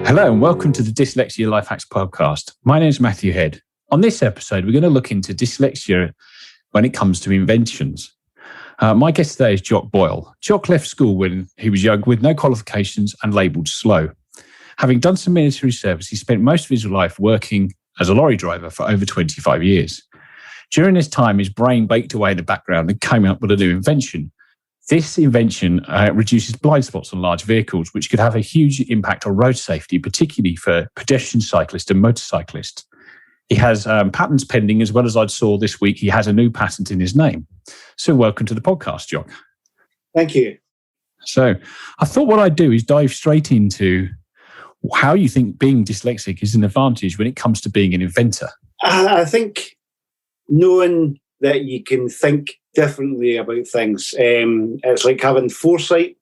Hello and welcome to the Dyslexia Life Hacks podcast. My name is Matthew Head. On this episode, we're going to look into dyslexia when it comes to inventions. My guest today is Jock Boyle. Jock left school when he was young with no qualifications and labelled slow. Having done some military service, he spent most of his life working as a lorry driver for over 25 years. During this time, his brain baked away in the background and came up with a new invention. This invention reduces blind spots on large vehicles, which could have a huge impact on road safety, particularly for pedestrian cyclists and motorcyclists. He has patents pending, as well as I saw this week, he has a new patent in his name. So welcome to the podcast, Jock. Thank you. So I thought what I'd do is dive straight into how you think being dyslexic is an advantage when it comes to being an inventor. I think knowing that you can think differently about things, it's like having foresight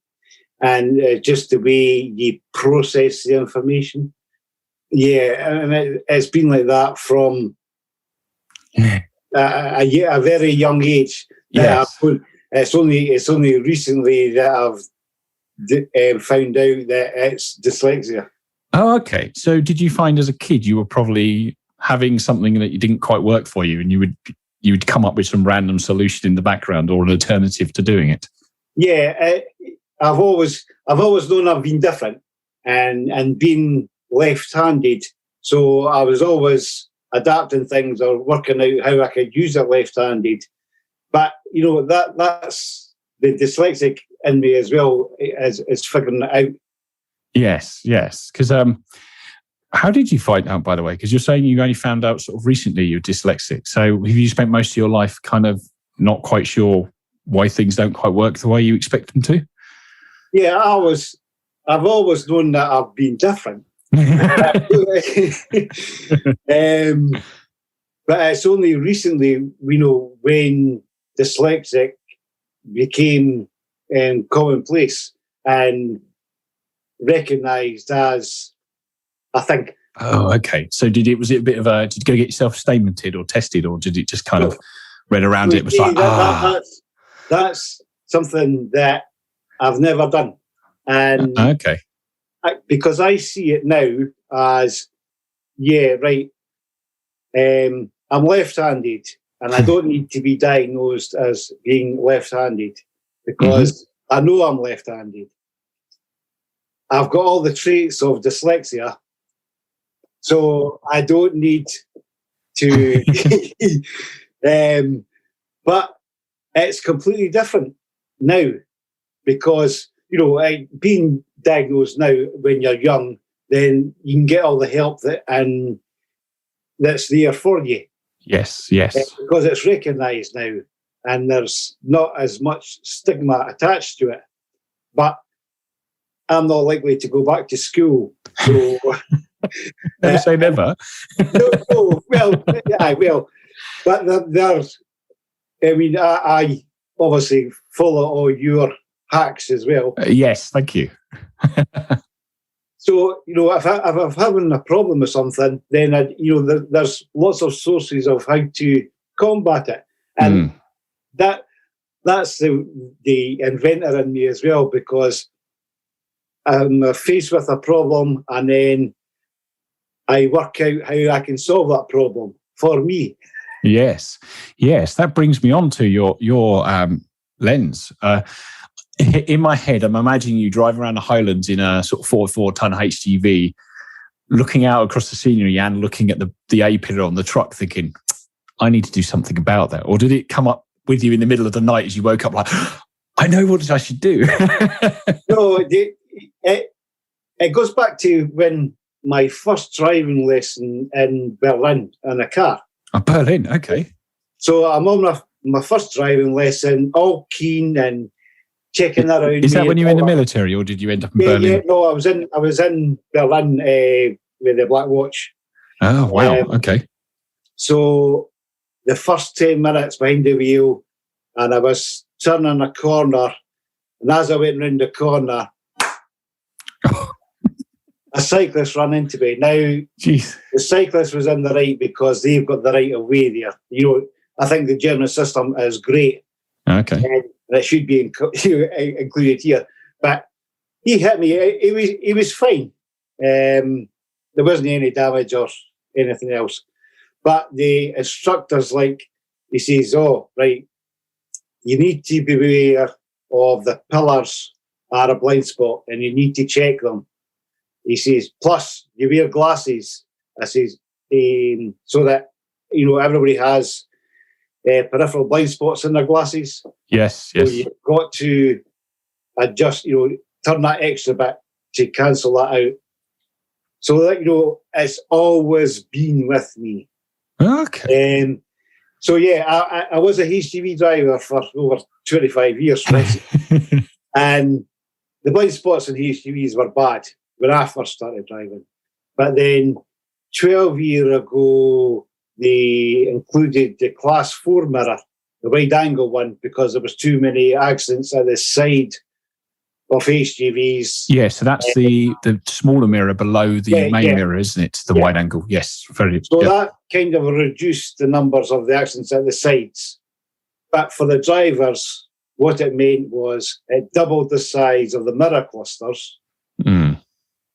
and just the way you process the information. Yeah, and it's been like that from a very young age. Yes. It's only recently that I've found out that it's dyslexia. Oh, okay. So did you find as a kid you were probably having something that you didn't quite work for you, and you would come up with some random solution in the background or an alternative to doing it? Yeah, I've always known I've been different and been left-handed, so I was always adapting things or working out how I could use it left-handed. But you know that's the dyslexic in me as well, is figuring it out. Yes. Because how did you find out, by the way? Because you're saying you only found out sort of recently you're dyslexic. So have you spent most of your life kind of not quite sure why things don't quite work the way you expect them to? Yeah, I've always known that I've been different. But it's only recently, when dyslexic became commonplace and recognised as, I think. Oh, okay. So did you go get yourself statemented or tested, or did it just kind of read around it? It was like, that's something that I've never done. And okay. Because I see it now as, I'm left-handed and I don't need to be diagnosed as being left-handed because I know I'm left-handed. I've got all the traits of dyslexia, so I don't need to. But it's completely different now because, being diagnosed now when you're young, then you can get all the help that's there for you. Yes. Because it's recognised now and there's not as much stigma attached to it. But I'm not likely to go back to school. So never say never. No, well, I will. But I obviously follow all your hacks as well. Yes, thank you. So, if I'm having a problem with something, then, there's lots of sources of how to combat it. And that's the inventor in me as well, because I'm faced with a problem and then I work out how I can solve that problem for me. Yes. That brings me on to your lens. In my head, I'm imagining you drive around the Highlands in a sort of 44-ton HGV, looking out across the scenery and looking at the A-pillar on the truck, thinking, I need to do something about that. Or did it come up with you in the middle of the night as you woke up like, I know what I should do? No, it goes back to when my first driving lesson in Berlin in a car. Oh, Berlin, okay. So I'm on my first driving lesson, all keen and checking around. Is that when you were in the military, or did you end up in Berlin? Yeah, no, I was in Berlin with the Black Watch. Oh, wow, okay. So the first 10 minutes behind the wheel, and I was turning a corner, and as I went round the corner, a cyclist ran into me. Now, jeez. The cyclist was in the right because they've got the right of way there. I think the German system is great. Okay. And it should be included here. But he hit me. He was fine. There wasn't any damage or anything else. But the instructor's like, he says, oh, right, you need to be aware of the pillars are a blind spot and you need to check them. He says, plus you wear glasses. I says, so that, everybody has peripheral blind spots in their glasses. Yes. So you've got to adjust, turn that extra bit to cancel that out. So that, it's always been with me. Okay. So yeah, I was a HGV driver for over 25 years, and the blind spots in HGVs were bad when I first started driving. But then 12 years ago, they included the Class 4 mirror, the wide angle one, because there was too many accidents at the side of HGVs. Yeah, so that's the smaller mirror below the main mirror, isn't it? The wide angle. Yes, very. So that kind of reduced the numbers of the accidents at the sides. But for the drivers, what it meant was it doubled the size of the mirror clusters,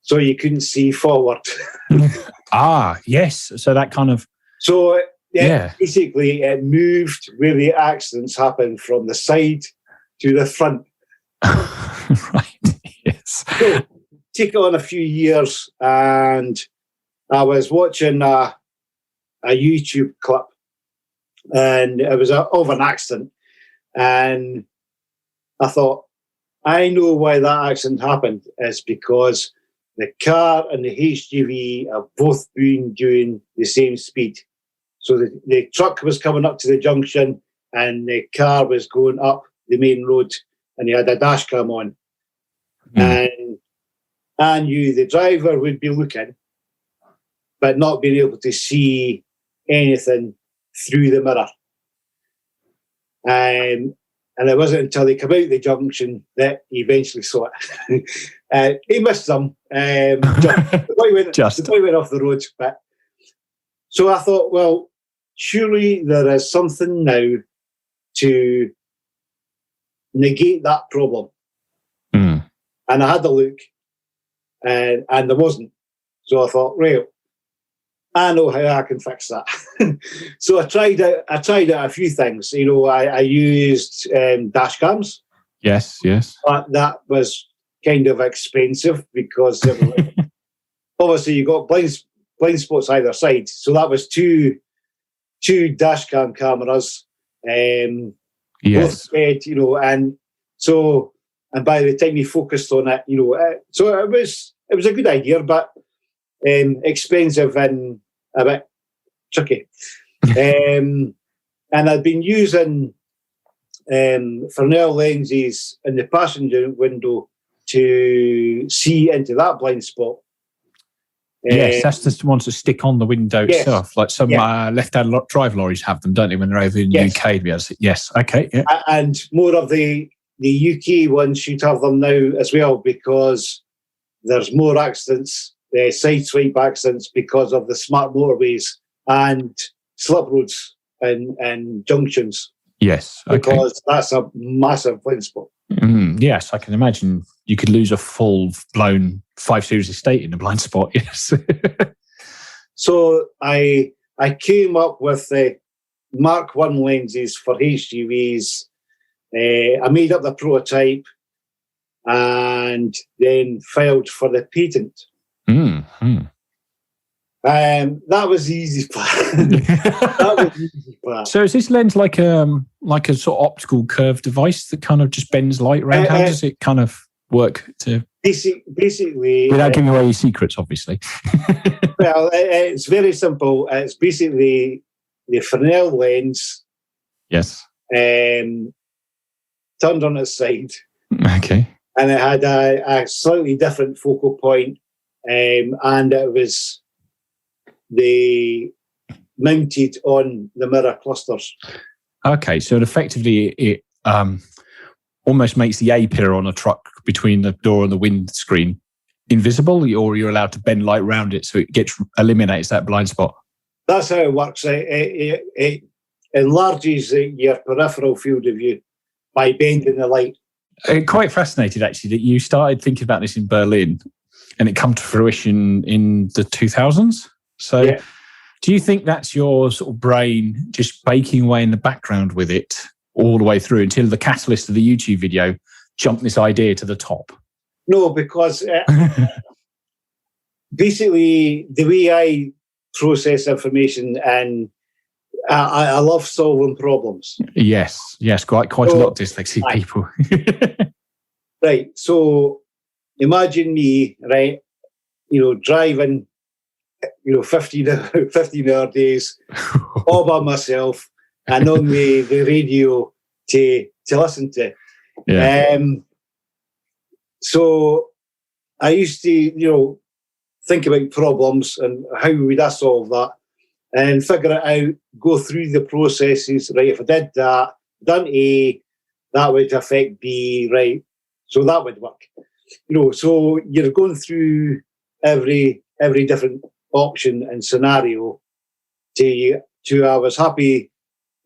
so you couldn't see forward. Yes. So that kind of. So basically, it moved where the accidents happened from the side to the front. Right. Yes. So, take it on a few years, and I was watching a YouTube clip, and it was of an accident, and I thought, I know why that accident happened. Is because the car and the HGV have both been doing the same speed. So the truck was coming up to the junction, and the car was going up the main road, and he had a dash cam on. And I knew the driver would be looking, but not being able to see anything through the mirror. And it wasn't until they came out the junction that he eventually saw it. He missed them. The boy went off the road. But so I thought, well, surely there is something now to negate that problem. And I had a look, and there wasn't. So I thought, right, I know how I can fix that. So I tried out a few things. I used dash cams. Yes. But that was kind of expensive because obviously you got blind spots either side. So that was two dash cam cameras. Both spread, and by the time he focused on it, so it was a good idea, but expensive and a bit tricky. And I'd been using Fresnel lenses in the passenger window to see into that blind spot. Yes, that's the ones that stick on the window itself. Like some left-hand drive lorries have them, don't they, when they're over in the UK? Yes, okay. Yeah. And more of the UK ones should have them now as well, because there's more accidents, side swipe accidents, because of the smart motorways and slip roads and junctions. Yes, okay. Because that's a massive blind spot. Yes, I can imagine you could lose a full-blown 5 Series estate in a blind spot. Yes. So I came up with the Mark 1 lenses for HGVs. I made up the prototype and then filed for the patent. That was the easy part. So is this lens like a sort of optical curved device that kind of just bends light around? How does it kind of work to basically without giving away your secrets, obviously? Well, it's very simple. It's basically the Fresnel lens. Yes. Turned on its side. Okay. And it had a slightly different focal point, and it was mounted on the mirror clusters. Okay, so effectively it almost makes the A-pillar on a truck between the door and the windscreen invisible, or you're allowed to bend light around it so it eliminates that blind spot. That's how it works. It enlarges your peripheral field of view by bending the light. Quite fascinated, actually, that you started thinking about this in Berlin and it come to fruition in the 2000s. So Yeah. do you think that's your sort of brain just baking away in the background with it all the way through until the catalyst of the YouTube video jumped this idea to the top? No, because basically the way I process information, and I love solving problems. Yes, quite a lot of dyslexic people. Right, so imagine me, right, driving, 15-hour days all by myself and on the radio to listen to. Yeah. So I used to, think about problems and how would I solve that and figure it out, go through the processes, right? If I did that, done A, that would affect B, right? So that would work. So you're going through every different option and scenario to I was happy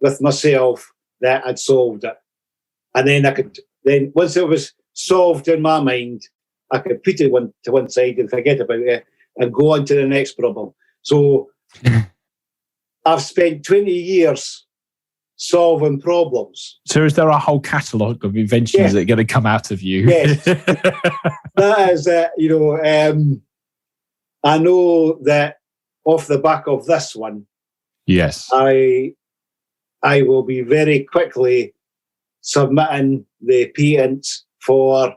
with myself that I'd solved it. And then once it was solved in my mind, I could put it to one side and forget about it and go on to the next problem. So I've spent 20 years solving problems. So is there a whole catalogue of inventions that are going to come out of you? Yes. That is it. I know that off the back of this one, yes, I will be very quickly submitting the patents for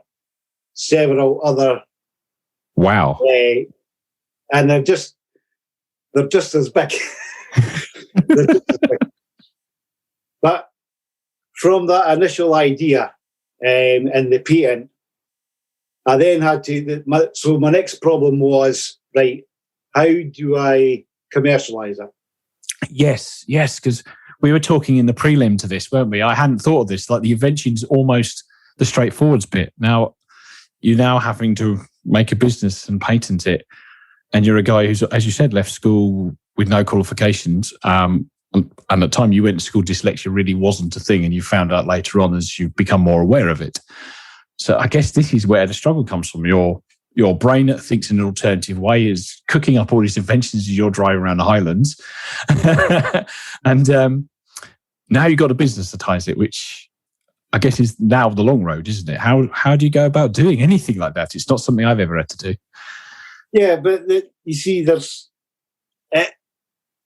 several other. Wow. And they're just as big. They're just as big. But from that initial idea and the patent, I then had to. So my next problem was, right, how do I commercialise it? Yes, because we were talking in the prelim to this, weren't we? I hadn't thought of this. Like the invention's almost the straightforwards bit. Now you're having to make a business and patent it, and you're a guy who's, as you said, left school with no qualifications. And at the time you went to school, dyslexia really wasn't a thing, and you found out later on as you've become more aware of it. So I guess this is where the struggle comes from. Your brain that thinks in an alternative way is cooking up all these inventions as you're driving around the Highlands. And now you've got a business that ties it, which I guess is now the long road, isn't it? How do you go about doing anything like that? It's not something I've ever had to do. Yeah, but you see, there's...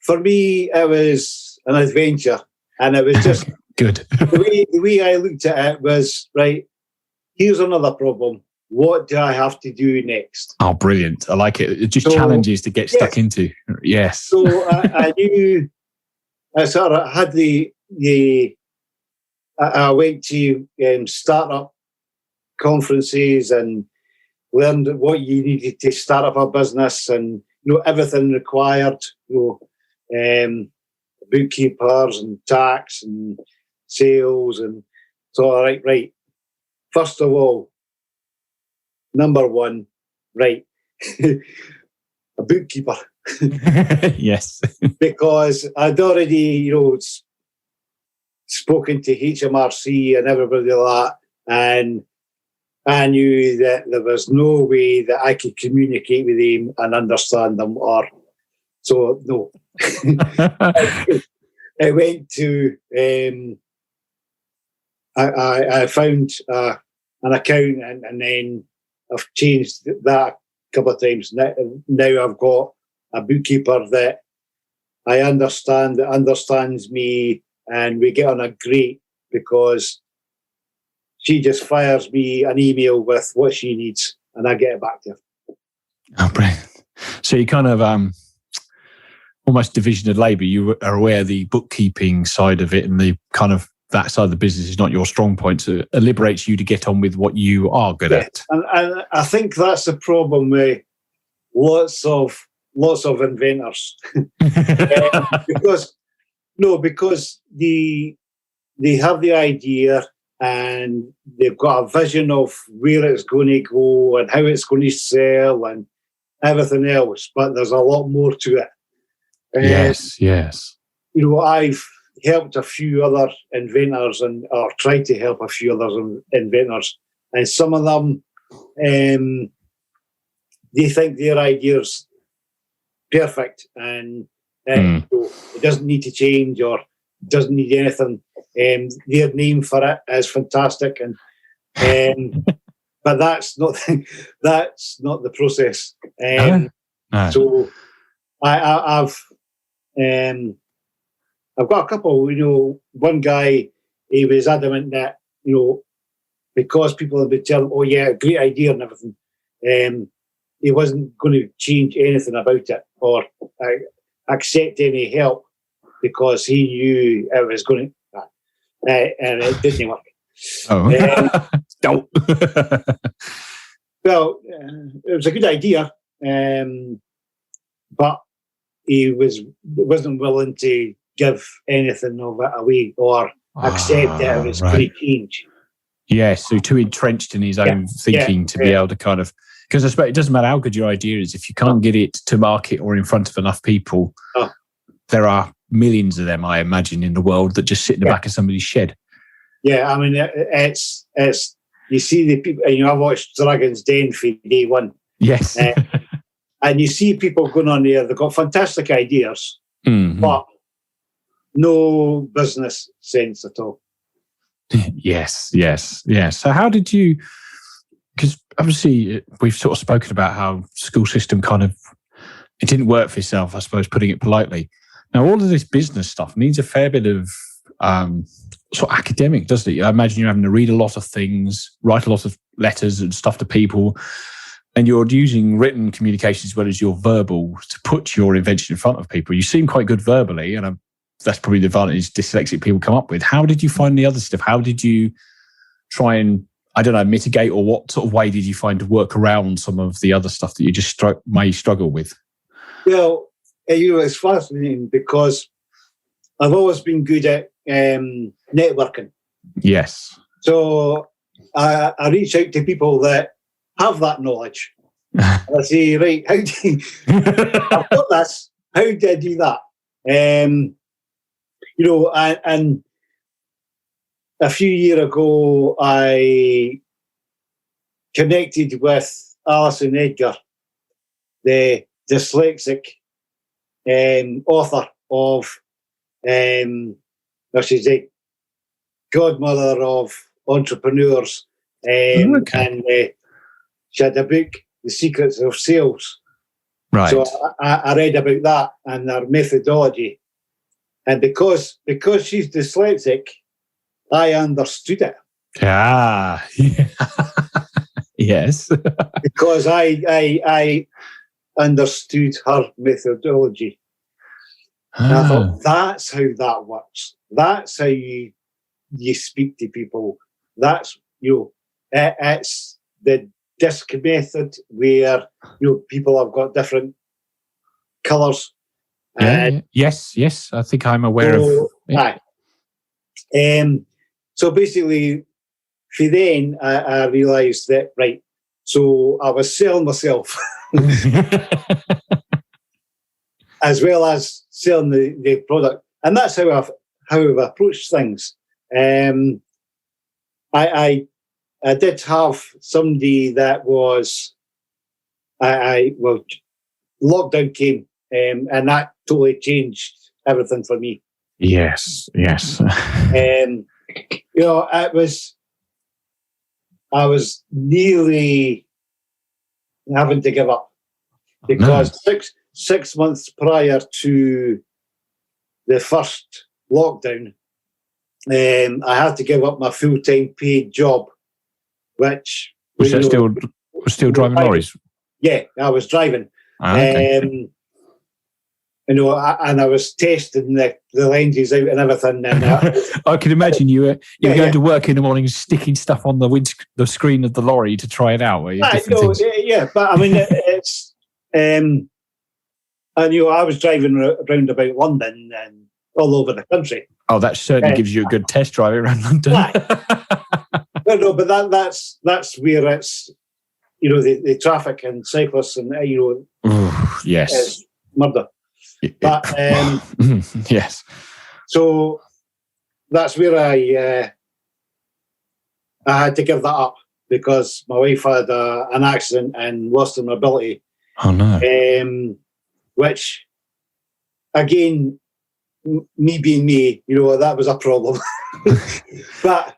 for me, it was an adventure. And it was just... Good. the way I looked at it was, right, here's another problem. What do I have to do next? Oh, brilliant. I like it. It just challenges to get stuck into. Yes. So I knew, I sort of had I went to startup conferences and learned what you needed to start up a business and, everything required, bookkeepers and tax and sales. And so, right. First of all, number one, right, a bookkeeper. Yes. Because I'd already, spoken to HMRC and everybody like that, and I knew that there was no way that I could communicate with them and understand them, so no. I went to, I found an accountant, and then I've changed that a couple of times. Now I've got a bookkeeper that I understand, that understands me, and we get on a great, because she just fires me an email with what she needs and I get it back to her. Oh, brilliant. So you kind of almost division of labour. You are aware the bookkeeping side of it and the kind of that side of the business is not your strong point, so it liberates you to get on with what you are good at. And I think that's the problem with lots of inventors. because they have the idea and they've got a vision of where it's going to go and how it's going to sell and everything else, but there's a lot more to it. Yes. I've helped a few other inventors or tried to help a few other inventors, and some of them they think their idea's perfect and it doesn't need to change or doesn't need anything. Their name for it is fantastic, and but that's not the process. So I've got a couple. One guy, he was adamant that because people have been telling, "Oh yeah, great idea" and everything, he wasn't going to change anything about it or accept any help because he knew it was going to, and it didn't work. Don't. Well, it was a good idea, but he wasn't willing to give anything of it away or accept that it was going to change. Yes, so too entrenched in his own thinking to be able to kind of, because I suppose it doesn't matter how good your idea is, if you can't get it to market or in front of enough people, there are millions of them, I imagine, in the world that just sit in the back of somebody's shed. Yeah, I mean, it's you see the people, I watched Dragon's Den for day one. Yes. And you see people going on there, they've got fantastic ideas, but no business sense at all. Yes. So how did you, because obviously we've sort of spoken about how school system it didn't work for yourself, I suppose, putting it politely. Now, all of this business stuff needs a fair bit of sort of academic, doesn't it? I imagine you're having to read a lot of things, write a lot of letters and stuff to people, and you're using written communication as well as your verbal to put your invention in front of people. You seem quite good verbally, and that's probably the advantage dyslexic people come up with. How did you find the other stuff? How did you try and, I don't know, mitigate, or what sort of way did you find to work around some of the other stuff that you just may struggle with? Well, it's fascinating because I've always been good at networking. Yes. So I reach out to people that have that knowledge. I say, right, how do you, I've got this, how do I do that? And a few years ago, I connected with Alison Edgar, the dyslexic author of, she's a godmother of entrepreneurs, and she had a book, The Secrets of Sales. Right. So I read about that and their methodology. And because she's dyslexic, I understood it. Ah, yes. Because I understood her methodology. And I thought, that's how that works. That's how you speak to people. That's, it's the disc method where, people have got different colours. Yes, I think I'm aware of it. So basically, for then, I realised that, right, so I was selling myself as well as selling the product. And that's how I've approached things. I did have somebody that was, lockdown came, and that totally changed everything for me. Yes. I was nearly having to give up because 6 months prior to the first lockdown, I had to give up my full-time paid job, which was still driving lorries. Yeah, I was driving. Okay. And I was testing the lenses out and everything. And I can imagine you were going to work in the morning, sticking stuff on the screen of the lorry to try it out. Were you? But I mean, it's. I was driving around about London and all over the country. Oh, that certainly gives you a good test drive around London. But that's where it's, the traffic and cyclists and yes, murder. But yes. So that's where I had to give that up because my wife had an accident and lost her mobility. Oh, no. Which, again, me being me, that was a problem. But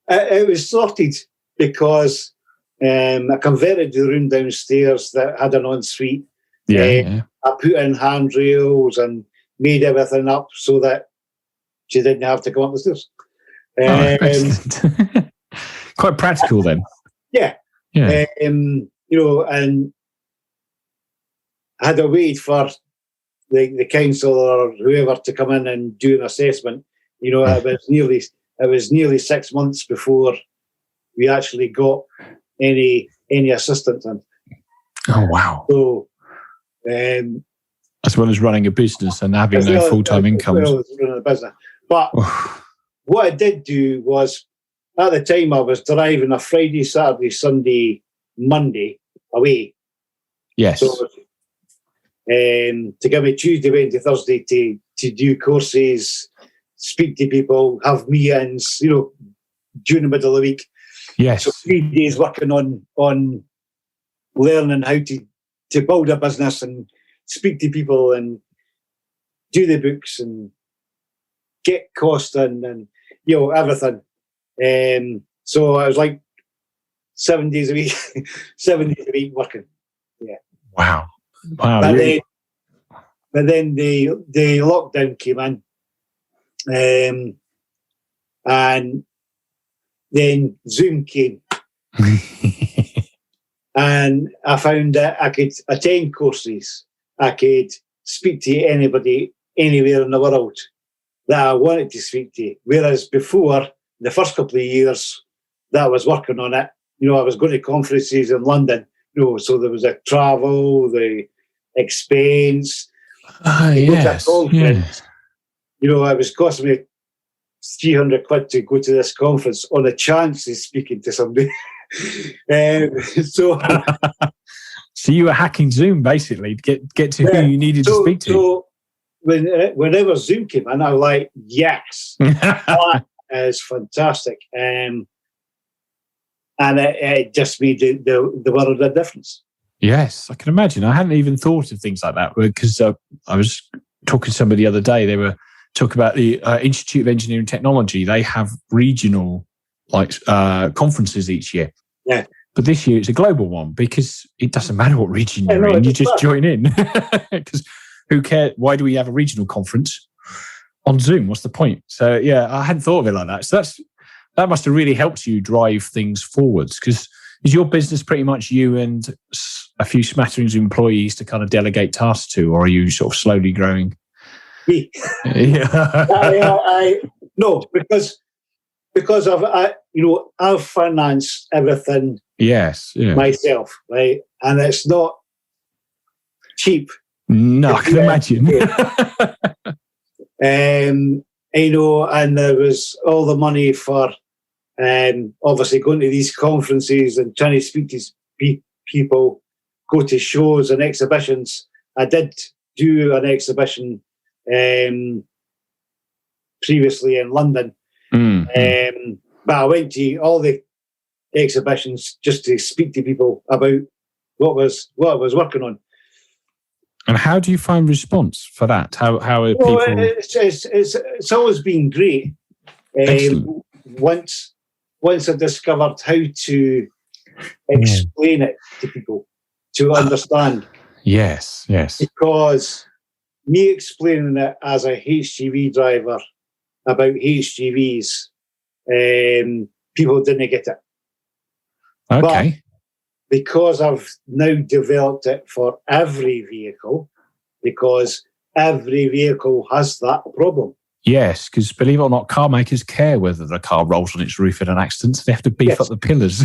it was sorted because I converted the room downstairs that had an ensuite. Yeah. I put in handrails and made everything up so that she didn't have to go up the stairs. Excellent. Quite practical then. Yeah. And I had to wait for the council or whoever to come in and do an assessment. It was nearly 6 months before we actually got any assistance in. Oh, wow. So, as well as running a business and having no full-time income. Well, running a business. But what I did do was, at the time, I was driving a Friday, Saturday, Sunday, Monday away. Yes. So, to give me Tuesday, Wednesday, Thursday to do courses, speak to people, have meetings, during the middle of the week. Yes. So 3 days working on learning how to build a business and speak to people and do the books and get cost in and, everything. So I was like 7 days a week, 7 days a week working. Yeah. Wow. But then the lockdown came in. And then Zoom came. And I found that I could attend courses. I could speak to anybody anywhere in the world that I wanted to speak to. Whereas before, the first couple of years that I was working on it, I was going to conferences in London, so there was a travel, the expense. Yes. Conference. It was costing me £300 to go to this conference on a chance of speaking to somebody. So you were hacking Zoom basically to get to who you needed to speak to. So whenever Zoom came in, I was like, yes, that is fantastic. And it just made the world a difference. Yes, I can imagine. I hadn't even thought of things like that because I was talking to somebody the other day. They were talking about the Institute of Engineering Technology. They have regional conferences each year. Yeah. But this year it's a global one because it doesn't matter what region you're in. You just join in. Because who cares? Why do we have a regional conference on Zoom? What's the point? So, yeah, I hadn't thought of it like that. So that must have really helped you drive things forwards because is your business pretty much you and a few smatterings of employees to kind of delegate tasks to, or are you sort of slowly growing? Me. No, because I've financed everything. Yes, myself, right, and it's not cheap. No, I can imagine. And there was all the money for obviously going to these conferences and trying to speak to people, go to shows and exhibitions. I did do an exhibition previously in London, but I went to all the exhibitions just to speak to people about what I was working on. And how do you find response for that? How are people? It's always been great. Once I discovered how to explain it to people to understand. Yes. Because me explaining it as a HGV driver about HGVs, people didn't get it. Okay. But because I've now developed it for every vehicle, because every vehicle has that problem. Yes, because believe it or not, car makers care whether the car rolls on its roof in an accident. So they have to beef up the pillars.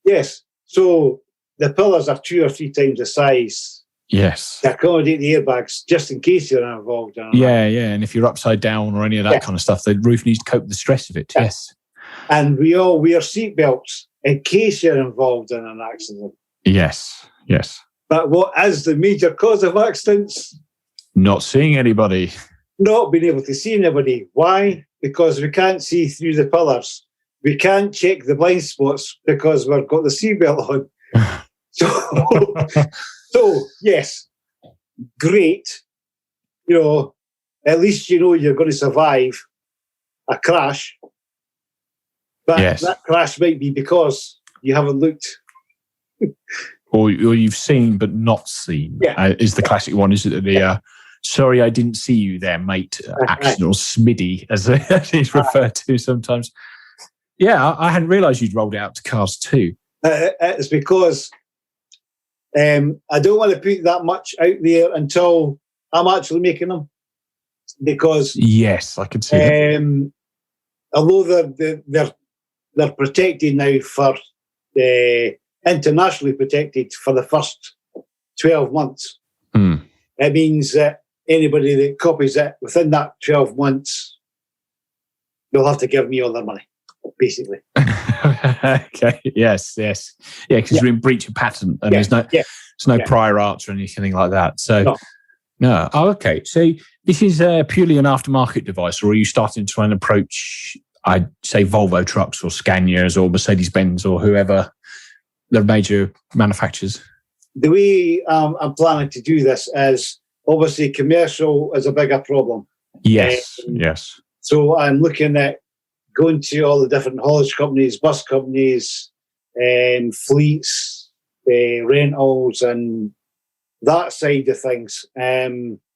Yes. So the pillars are 2 or 3 times the size. Yes. To accommodate the airbags, just in case you're involved. Yeah. And if you're upside down or any of that kind of stuff, the roof needs to cope with the stress of it. Yeah. Yes. And we all wear seatbelts in case you're involved in an accident. Yes. But what is the major cause of accidents? Not seeing anybody. Not being able to see anybody. Why? Because we can't see through the pillars. We can't check the blind spots because we've got the seatbelt on. So yes, great. At least you're going to survive a crash. But that crash might be because you haven't looked. Or you've seen but not seen, is the classic one, isn't it? The sorry, I didn't see you there, mate. Accident, or SMIDI, as it's referred to sometimes. Yeah, I hadn't realised you'd rolled it out to cars too. It's because I don't want to put that much out there until I'm actually making them. Because yes, I can see that. Although they're protected now for internationally protected for the first 12 months. It means that anybody that copies it within that 12 months, they'll have to give me all their money, basically. Okay. Yes. Yeah, because you're in breach of patent and there's no prior art or anything like that. So no. Oh, okay. So this is purely an aftermarket device, or are you starting to try and approach, I'd say, Volvo trucks or Scanias or Mercedes-Benz or whoever the major manufacturers? The way I'm planning to do this is, obviously, commercial is a bigger problem. Yes. So I'm looking at going to all the different haulage companies, bus companies, fleets, rentals, and that side of things,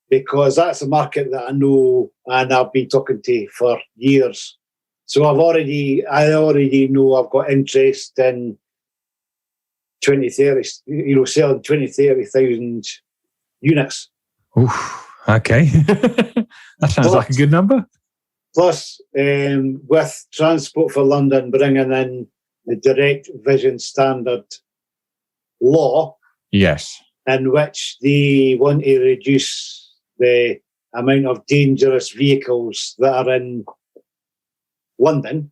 because that's a market that I know and I've been talking to for years. So I already know I've got interest in 20-30, selling 20-30,000 units. Oof, okay. That sounds like a good number. Plus, with Transport for London bringing in the direct vision standard law, yes, in which they want to reduce the amount of dangerous vehicles that are in London,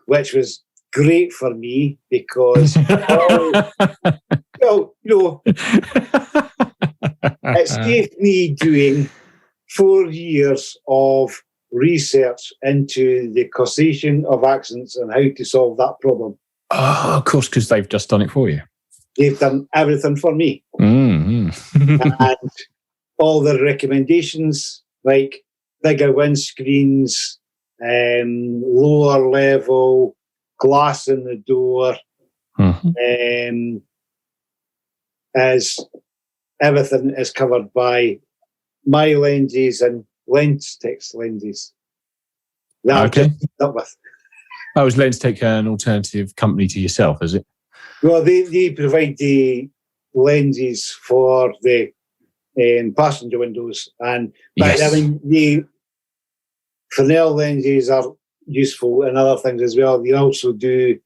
which was great for me because, it saved me doing 4 years of research into the causation of accidents and how to solve that problem. Oh, of course, because they've just done it for you. They've done everything for me. And all the recommendations, like bigger windscreens, lower level, glass in the door, as everything is covered by my lenses and LensTech's lenses. That I've just teamed up with. Oh, is LensTech an alternative company to yourself, is it? Well, they provide the lenses for the passenger windows, and I mean the Fresnel lenses are useful in other things as well. They also do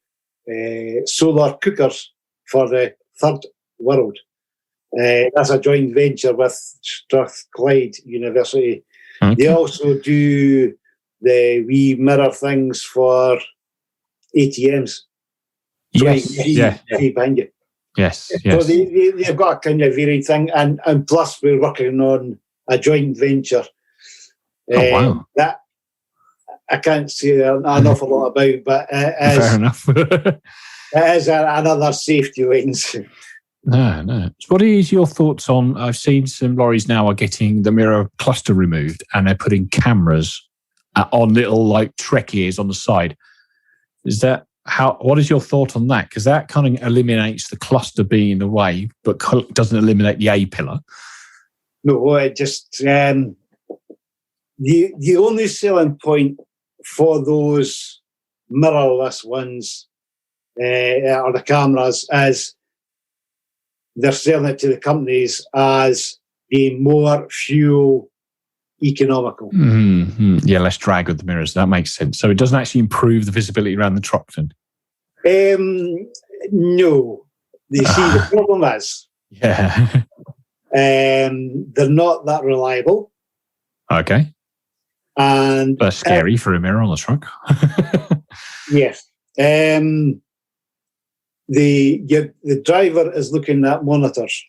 solar cookers for the third world. That's a joint venture with Strathclyde University. Okay. They also do the wee mirror things for ATMs. Behind you. Yes. So they've got a kind of varied thing, and plus we're working on a joint venture. Wow. That I can't say an awful lot about, but fair enough. It is another safety lens. No. So what is your thoughts on? I've seen some lorries now are getting the mirror cluster removed, and they're putting cameras on little like Trek ears on the side. Is that what is your thought on that? Because that kind of eliminates the cluster being in the way, but doesn't eliminate the A pillar. No, it just the only selling point for those mirrorless ones or the cameras is they're selling it to the companies as being more fuel economical. Yeah, less drag with the mirrors. That makes sense. So it doesn't actually improve the visibility around the truck then? No. You see, the problem is they're not that reliable. Okay. And that's scary for a mirror on the truck. Yes. The driver is looking at monitors,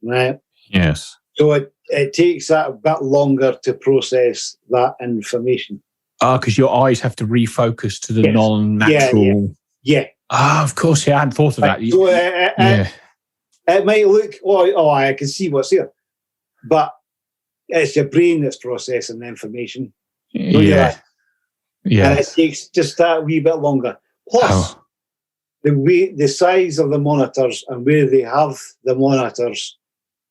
right? Yes. So it takes that a bit longer to process that information. Because your eyes have to refocus to the non-natural. Yeah. Of course, yeah, I hadn't thought of that. So it might look, I can see what's here. But it's your brain that's processing the information. Yeah. And it takes just that wee bit longer. Plus, the size of the monitors and where they have the monitors,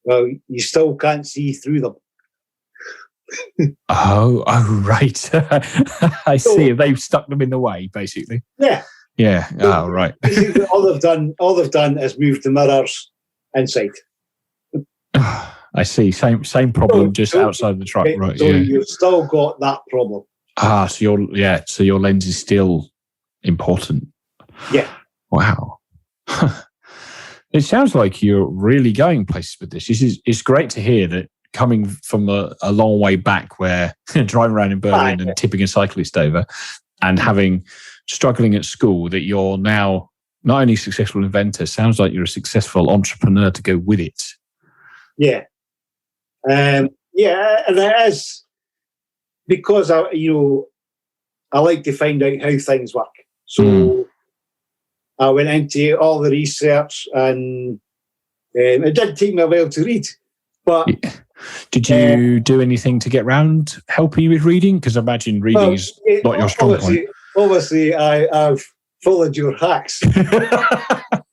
well, you still can't see through them. Right. I see. They've stuck them in the way, basically. Yeah. Yeah. Right. all they've done is move the mirrors inside. I see. Same problem, just outside the truck, right? So you've still got that problem. So your lens is still important. Yeah. Wow. It sounds like you're really going places with this. It's great to hear that, coming from a long way back, where driving around in Berlin and tipping a cyclist over, and struggling at school, that you're now not only a successful inventor, sounds like you're a successful entrepreneur to go with it. Yeah. And it is because I like to find out how things work. So I went into all the research, and it did take me a while to read. But did you do anything to get round helping you with reading? Because I imagine reading is not your strong point. Obviously, I've followed your hacks. But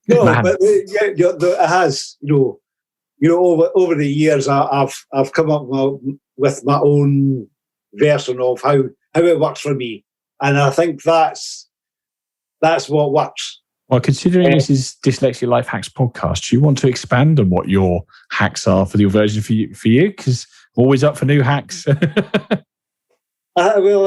it has, over the years, I've come up with my own version of how it works for me, and I think that's what works. Well, considering this is Dyslexia Life Hacks podcast, do you want to expand on what your hacks are for your version for you? Because always up for new hacks. Well,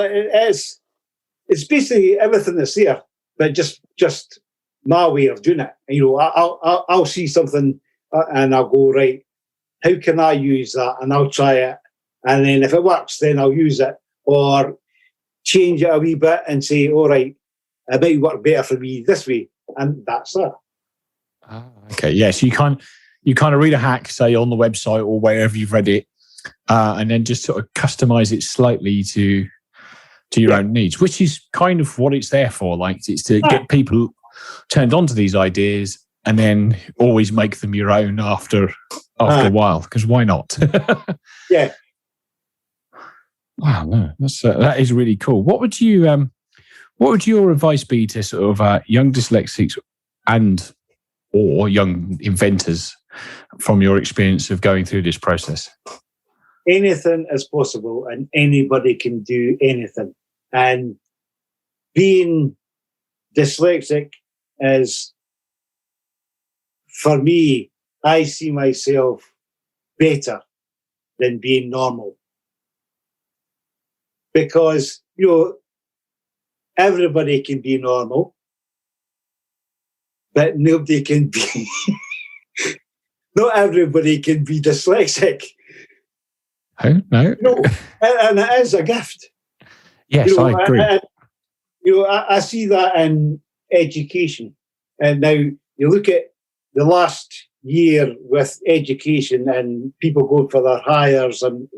it's basically everything that's there, but just my way of doing it. I'll see something and I'll go, right, how can I use that? And I'll try it. And then if it works, then I'll use it, or change it a wee bit and say, all right, it might work better for me this way. And that's that. Okay, yes. Yeah, so you kind of read a hack, say on the website or wherever you've read it, and then just sort of customize it slightly to your own needs, which is kind of what it's there for. Like, it's to get people turned on to these ideas, and then always make them your own after a while. Because why not? Yeah. Wow, no, that is really cool. What would your advice be to sort of young dyslexics or young inventors from your experience of going through this process? Anything is possible, and anybody can do anything. And being dyslexic is, for me, I see myself better than being normal. Because, everybody can be normal, but nobody can be, not everybody can be dyslexic. Oh, no. And it is a gift. Yes, I agree. I see that in education. And now you look at the last year with education, and people go for their hires and,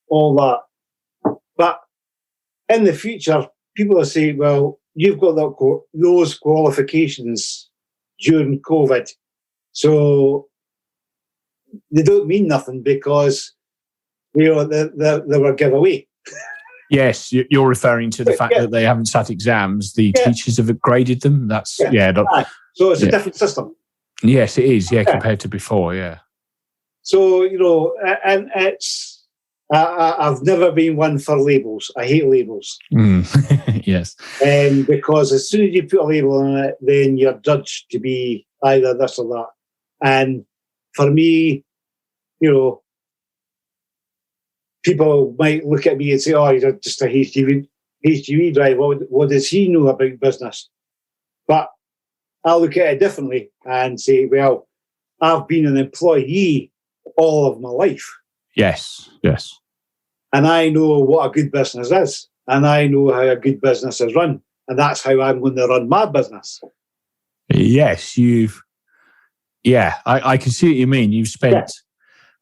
all that. But in the future, people are saying, well, you've got those qualifications during COVID. So they don't mean nothing because, they were giveaway. Yes, you're referring to the fact that they haven't sat exams. The teachers have graded them. That's, So it's a different system. Yes, it is, compared to before, yeah. So, and it's, I've never been one for labels. I hate labels. Yes. Because as soon as you put a label on it, then you're judged to be either this or that. And for me, people might look at me and say, oh, you're just a HGV driver. What does he know about business? But I look at it differently and say, well, I've been an employee all of my life. Yes. And I know what a good business is. And I know how a good business is run. And that's how I'm going to run my business. Yes, I can see what you mean. You've spent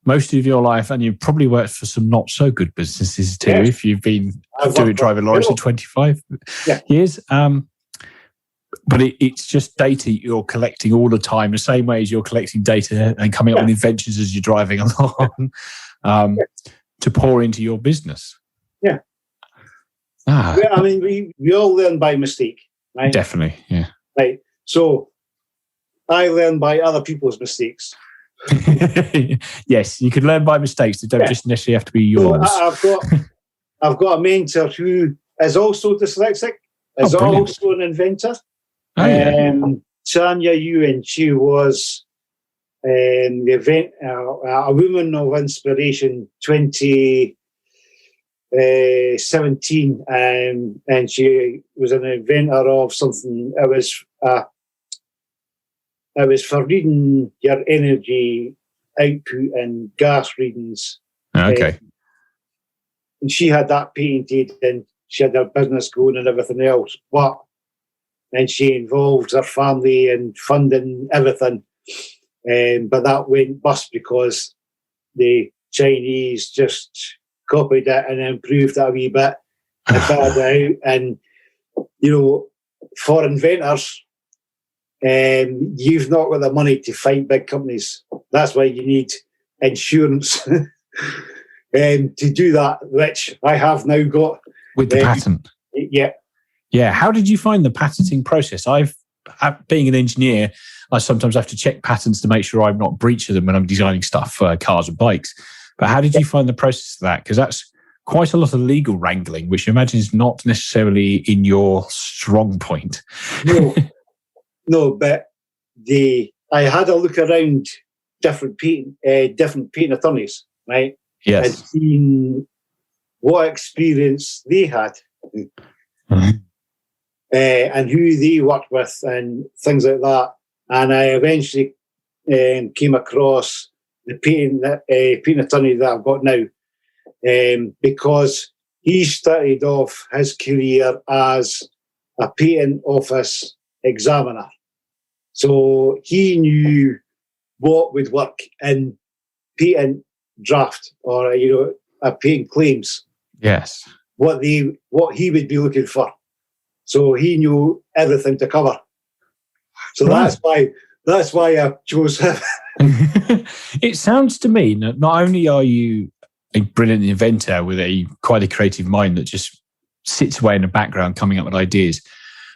most of your life, and you've probably worked for some not so good businesses too, if you've been driving lorries for 25 years. But it's just data you're collecting all the time, the same way as you're collecting data and coming up with inventions as you're driving along to pour into your business. Yeah. I mean, we all learn by mistake, right? Definitely, yeah. Right. So I learn by other people's mistakes. Yes, you can learn by mistakes. They don't just necessarily have to be yours. So I've got a mentor who is also dyslexic, is also an inventor. Oh, yeah. Tanya Ewan, she was the event, a woman of inspiration 2017, and she was an inventor of something. It was for reading your energy output and gas readings. Okay. And she had that patented, and she had her business going and everything else. And she involved her family and funding everything. But that went bust because the Chinese just copied it and improved it a wee bit and figured it out. And, for inventors, you've not got the money to fight big companies. That's why you need insurance to do that, which I have now got. With the patent? Yeah. Yeah. How did you find the patenting process? Being an engineer, I sometimes have to check patents to make sure I'm not breaching them when I'm designing stuff for cars and bikes. But how did you find the process of that? Because that's quite a lot of legal wrangling, which I imagine is not necessarily in your strong point. No, but I had a look around different patent attorneys, right? Yes. And seen what experience they had. Mm-hmm. And who they worked with and things like that. And I eventually came across the patent attorney that I've got now, because he started off his career as a patent office examiner. So he knew what would work in patent draft or, a patent claims. Yes. What he would be looking for. So he knew everything to cover. So that's why I chose him. It sounds to me that not only are you a brilliant inventor with quite a creative mind that just sits away in the background coming up with ideas,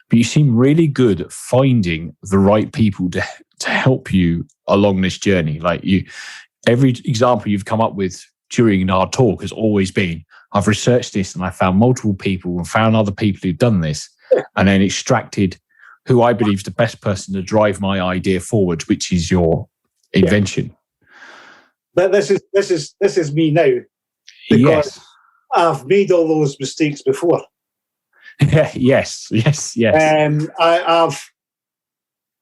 but you seem really good at finding the right people to help you along this journey. Like every example you've come up with during our talk has always been, I've researched this and I found multiple people and found other people who've done this, and then extracted who I believe is the best person to drive my idea forward, which is your invention. But this is me now, because I've made all those mistakes before. Yes.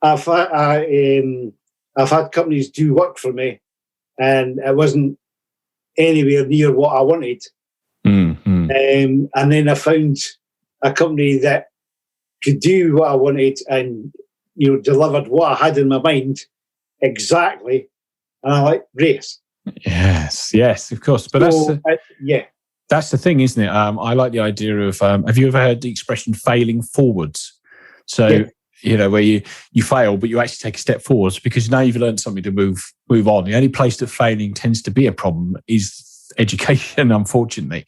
I've had companies do work for me, and it wasn't anywhere near what I wanted. Mm-hmm. And then I found a company that could do what I wanted and delivered what I had in my mind exactly. And I'm like, race. Yes, of course. But that's the thing, isn't it? I like the idea of, have you ever heard the expression failing forwards? So, where you fail, but you actually take a step forwards because now you've learned something to move on. The only place that failing tends to be a problem is education, unfortunately.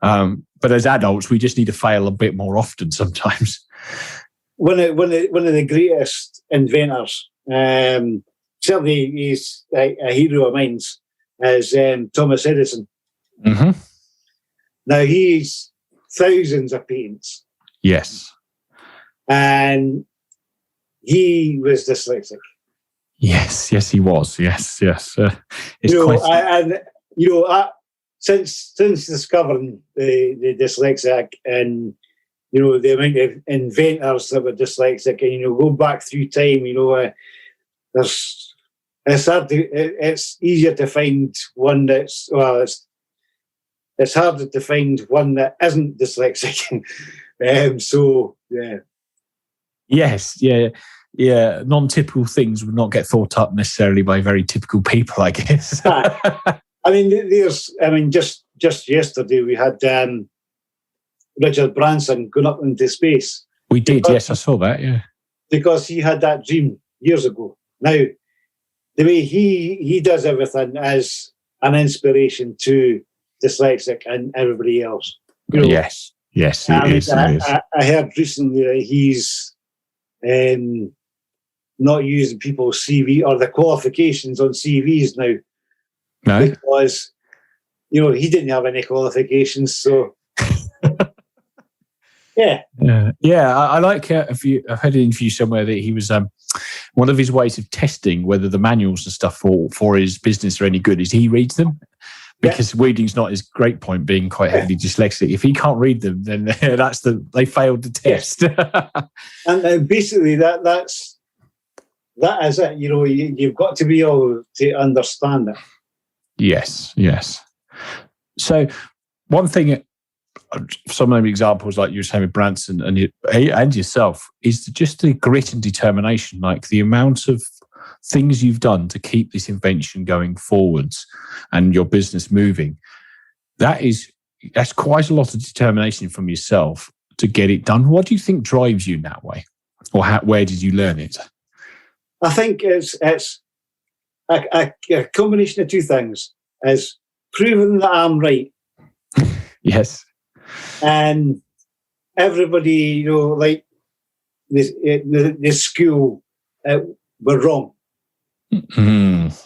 But as adults, we just need to fail a bit more often sometimes. One of the greatest inventors, certainly he's a hero of mine, is Thomas Edison. Mm-hmm. Now he's thousands of patents. Yes. And he was dyslexic. Yes, he was. Yes. Since discovering the dyslexic and the amount of inventors that were dyslexic, and go back through time, it's easier to find one that's it's harder to find one that isn't dyslexic. Yes. Non-typical things would not get thought up necessarily by very typical people, I guess. Just yesterday we had Richard Branson going up into space. We did, yes, I saw that, yeah. because he had that dream years ago. Now, the way he does everything is an inspiration to Dyslexic and everybody else. You know, Yes, it is. I heard recently that he's not using people's CV or the qualifications on CVs now. No? Because, he didn't have any qualifications, so... Yeah. I like. I've heard an interview somewhere that he was one of his ways of testing whether the manuals and stuff for his business are any good is he reads them, because reading's not his great point, being quite heavily dyslexic. If he can't read them, then they failed the test. And basically that is it. You've got to be able to understand it. Yes. So one thing. Some of the examples, like you were saying with Branson and yourself, is just the grit and determination, like the amount of things you've done to keep this invention going forwards and your business moving. That's quite a lot of determination from yourself to get it done. What do you think drives you in that way, or where did you learn it? I think it's a combination of two things: is proving that I'm right. Yes. And everybody, like the school, were wrong. Yes.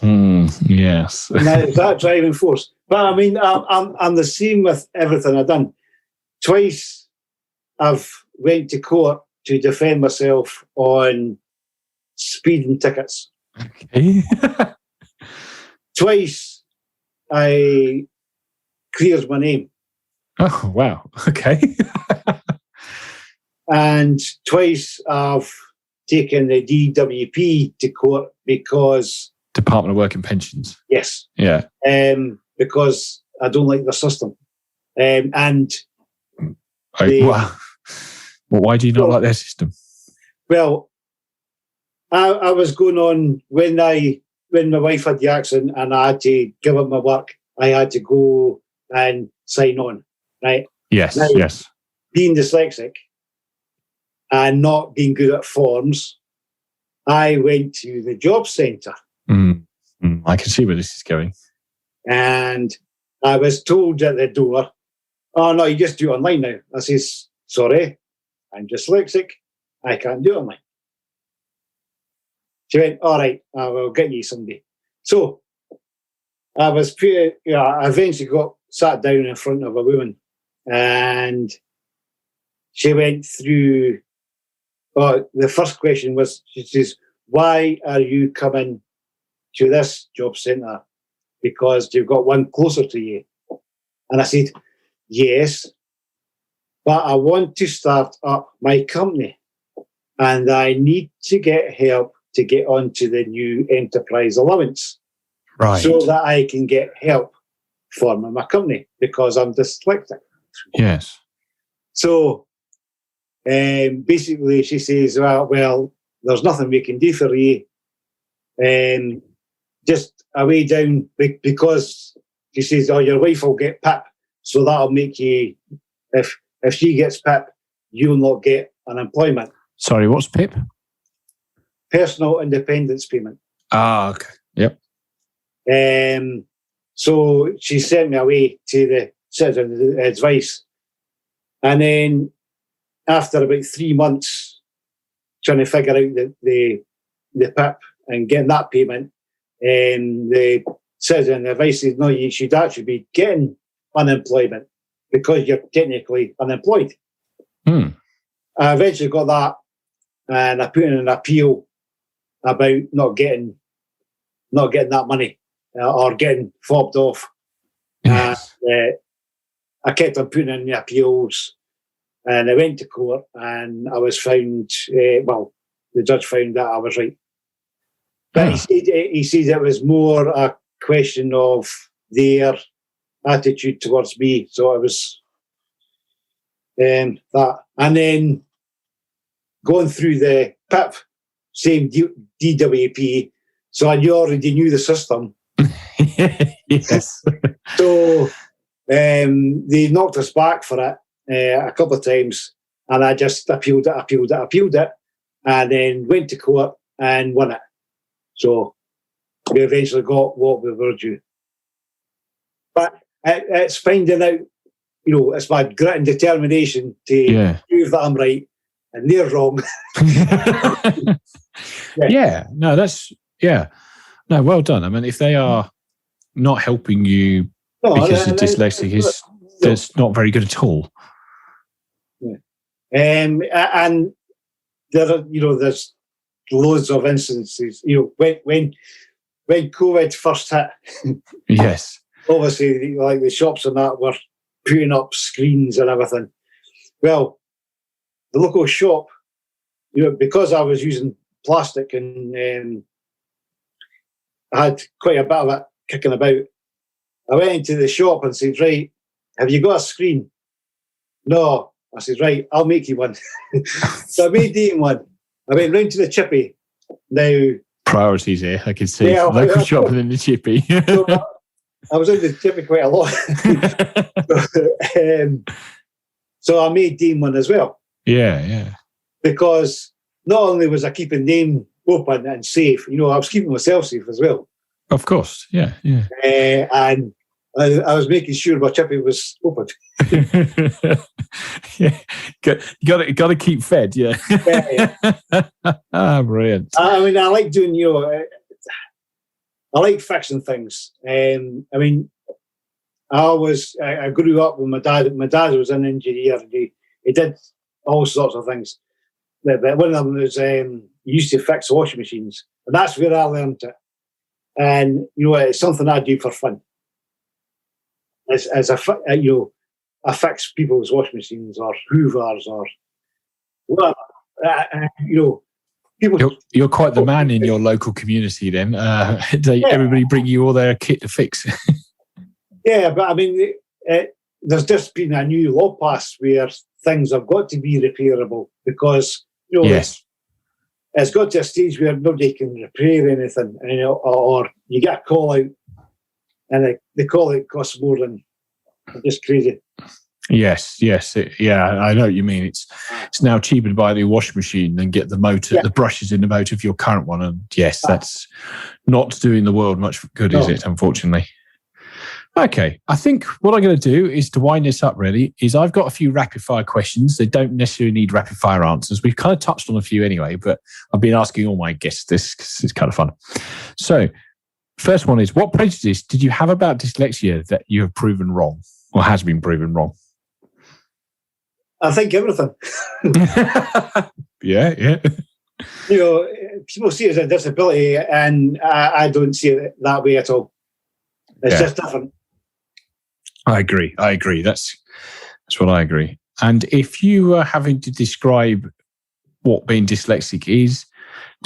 And that is that driving force. But I mean, I'm the same with everything I've done. Twice, I've went to court to defend myself on speeding tickets. Okay. Twice, I cleared my name. Oh, wow. Okay. And twice I've taken the DWP to court because... Department of Work and Pensions. Yes. Yeah. Because I don't like the system. Well, why do you not like their system? Well, I was going on when my wife had the accident and I had to give up my work, I had to go and sign on. Right. Yes. Now, yes. Being dyslexic and not being good at forms, I went to the job centre. I can see where this is going. And I was told at the door, "Oh no, you just do it online now." I says, "Sorry, I'm dyslexic. I can't do it online." She went, "All right, I will get you somebody." So I was I eventually sat down in front of a woman. And she went through, the first question was, she says, "Why are you coming to this job centre? Because you've got one closer to you." And I said, "Yes, but I want to start up my company and I need to get help to get onto the new enterprise allowance. Right. So that I can get help forming my company because I'm dyslexic." Yes. So basically she says, well, there's nothing we can do for you. Just away down, because she says, your wife will get PIP. So that'll make you, if she gets PIP, you'll not get unemployment. Sorry, what's PIP? Personal Independence Payment. Ah, okay. Yep. So she sent me away to the citizen advice. And then after about 3 months trying to figure out the PIP and getting that payment, the citizen advice says, no, you should actually be getting unemployment because you're technically unemployed. I eventually got that, and I put in an appeal about not getting that money or getting fobbed off. Yes. I kept on putting in the appeals, and I went to court, and I was found. The judge found that I was right, but he said it was more a question of their attitude towards me. So it was that, and then going through the PIP, same DWP. So I already knew the system. Yes. So they knocked us back for it a couple of times, and I just appealed it. and then went to court and won it. So we eventually got what we were due. But it's finding out, it's my grit and determination to prove that I'm right and they're wrong. No, well done. I mean, if they are not helping you because the dyslexic that's not very good at all. Yeah. And there's loads of instances. When COVID first hit, yes, obviously, like the shops and that were putting up screens and everything. Well, the local shop, because I was using plastic and I had quite a bit of it kicking about, I went into the shop and said, right, have you got a screen? No. I said, right, I'll make you one. So I made Dean one. I went round to the chippy. Now, priorities here, I can see. Local shopping in the chippy. So I was in the chippy quite a lot. So I made Dean one as well. Yeah. Because not only was I keeping Dean open and safe, I was keeping myself safe as well. Of course, yeah. And I was making sure my chippy was open. Yeah, got to keep fed. Yeah. Brilliant. I mean, I like doing. I like fixing things. I grew up with my dad. My dad was an engineer. He did all sorts of things. But one of them was he used to fix washing machines, and that's where I learned it. And it's something I do for fun. I fix people's washing machines or hoovers or whatever. People. You're quite the man in your local community. Then everybody bring you all their kit to fix. Yeah, but I mean, there's just been a new law passed where things have got to be repairable because yes. It's got to a stage where nobody can repair anything, or you get a call out, and the call out costs more than just crazy. Yes, I know what you mean. It's now cheaper to buy the washing machine than get the motor, the brushes in the motor of your current one, and yes, that's not doing the world much good, is it? Unfortunately. Okay, I think what I'm going to do is to wind this up. Really, is I've got a few rapid fire questions. They don't necessarily need rapid fire answers. We've kind of touched on a few anyway, but I've been asking all my guests this because it's kind of fun. So, first one is: what prejudice did you have about dyslexia that you have proven wrong or has been proven wrong? I think everything. Yeah. People see it as a disability, and I don't see it that way at all. It's just different. I agree. That's what I agree. And if you were having to describe what being dyslexic is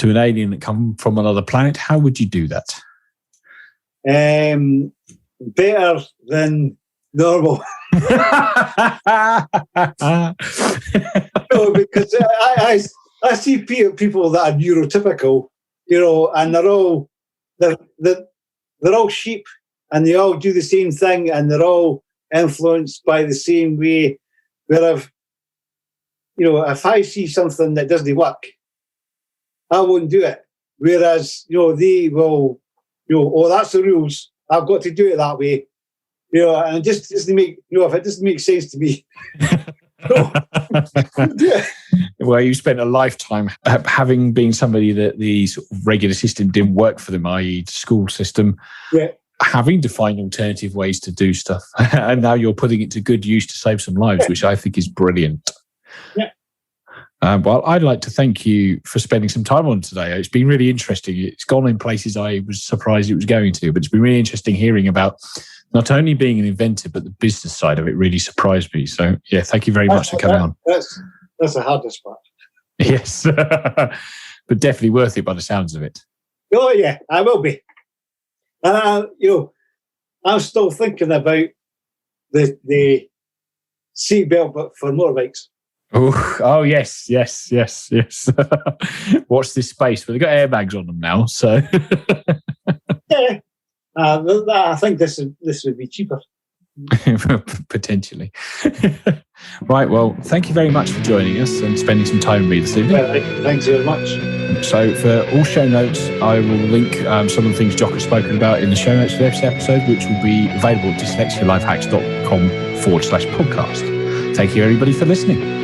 to an alien that come from another planet, how would you do that? Better than normal. Because I see people that are neurotypical, and they're all sheep, and they all do the same thing, and they're all influenced by the same way. Whereas, if I see something that doesn't work, I won't do it. Whereas, they will, that's the rules. I've got to do it that way. And it just doesn't make, if it doesn't make sense to me. Well, you spent a lifetime having been somebody that the sort of regular system didn't work for them, i.e. the school system, having to find alternative ways to do stuff. And now you're putting it to good use to save some lives, which I think is brilliant. Yeah. Well, I'd like to thank you for spending some time on today. It's been really interesting. It's gone in places I was surprised it was going to, but it's been really interesting hearing about not only being an inventor, but the business side of it really surprised me. So, yeah, thank you very much for coming on. That's the hardest part. Yes, but definitely worth it by the sounds of it. Oh, yeah, I will be. I'm still thinking about the seatbelt, but for motorbikes. Oh, yes. Watch this space. But they've got airbags on them now, so... Yeah. I think this would be cheaper. Potentially. Right, well, thank you very much for joining us and spending some time with me this evening. Well, thanks very much. So for all show notes, I will link some of the things Jock has spoken about in the show notes for this episode, which will be available at dyslexialifehacks.com/podcast. Thank you, everybody, for listening.